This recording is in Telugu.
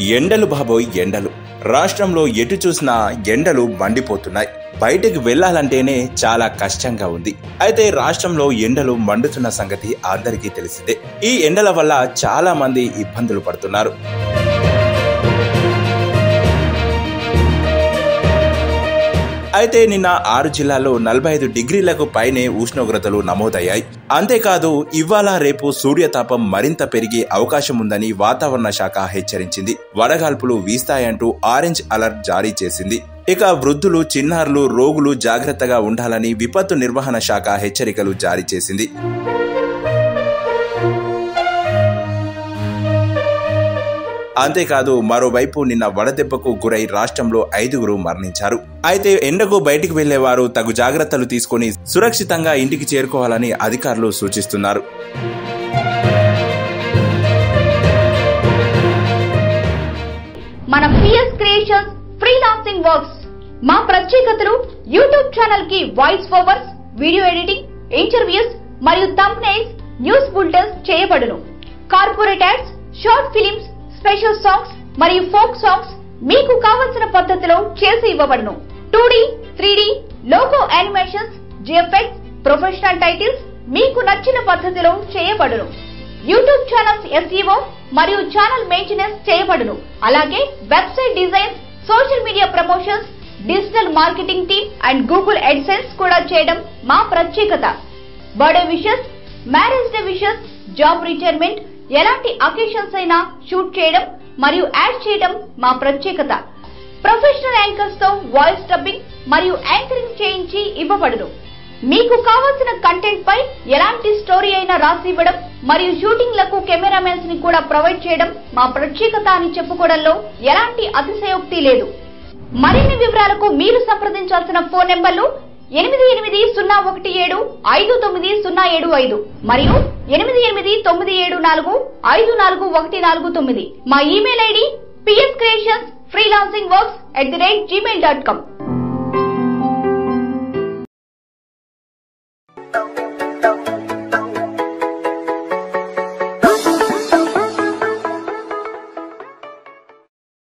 ఎండలు బాబోయ్ ఎండలు. రాష్ట్రంలో ఎటు చూసినా ఎండలు మండిపోతున్నాయి. బయటకు వెళ్లాలంటేనే చాలా కష్టంగా ఉంది. అయితే రాష్ట్రంలో ఎండలు మండుతున్న సంగతి అందరికీ తెలిసిందే. ఈ ఎండల వల్ల చాలా మంది ఇబ్బందులు పడుతున్నారు. అయితే నిన్న 6 జిల్లాల్లో 45 డిగ్రీలకు పైనే ఉష్ణోగ్రతలు నమోదయ్యాయి. అంతేకాదు ఇవాళ రేపు సూర్యతాపం మరింత పెరిగే అవకాశం ఉందని వాతావరణ శాఖ హెచ్చరించింది. వడగాల్పులు వీస్తాయంటూ ఆరెంజ్ అలర్ట్ జారీ చేసింది. ఇక వృద్ధులు, చిన్నారులు, రోగులు జాగ్రత్తగా ఉండాలని విపత్తు నిర్వహణ శాఖ హెచ్చరికలు జారీ చేసింది. అంతేకాదు మరోవైపు నిన్న వడదెబ్బకు గురై రాష్ట్రంలో 5గురు మరణించారు. అయితే ఎండకు బయటికి వెళ్లేవారు తగు జాగ్రత్తలు తీసుకుని సురక్షితంగా ఇంటికి చేరుకోవాలని అధికారులు సూచిస్తున్నారు. మన పిఎస్ క్రియేషన్స్ ఫ్రీలాన్సింగ్ వర్క్స్ మా ప్రత్యేకతలు యూట్యూబ్ ఛానల్ కి voice overs, video editing, interviews మరియు థంబ్నెయిల్స్, న్యూస్ బులెటిన్స్ చేయబడును. Corporate ads, short films, special songs మరియు ఫోక్ సాంగ్స్ మీకు కావలసిన పద్ధతిలో చేసి ఇవ్వబడును. 2D, 3D, logo animations, GFX, professional titles మీకు నచ్చిన పద్ధతిలో చేయబడును. యూట్యూబ్ ఛానల్స్ SEO మరియు ఛానల్ మెయింటెనెన్స్ చేయబడును. అలాగే website designs, social media promotions, digital marketing team and Google AdSense కూడా చేయడం మా ప్రత్యేకత. Birthday wishes, marriage day wishes, job retirement, ఎలాంటి అకేషన్స్ అయినా షూట్ చేయడం మరియు యాడ్ చేయడం మా ప్రత్యేకత. ప్రొఫెషనల్ యాంకర్స్ తో వాయిస్ డబ్బింగ్ మరియు యాంకరింగ్ చేయించి ఇవ్వబడును. మీకు కావాల్సిన కంటెంట్ పై ఎలాంటి స్టోరీ అయినా రాసి ఇవ్వడం మరియు షూటింగ్లకు కెమెరామెన్స్ ని కూడా ప్రొవైడ్ చేయడం మా ప్రత్యేకత అని చెప్పుకోవడంలో ఎలాంటి అతిశయోక్తి లేదు. మరిన్ని వివరాలకు మీరు సంప్రదించాల్సిన ఫోన్ నెంబర్లు 8801759075 మరియు 8897454149. మా ఇమెయిల్ ఐడి pscreationsfreelancingworks@gmail.com.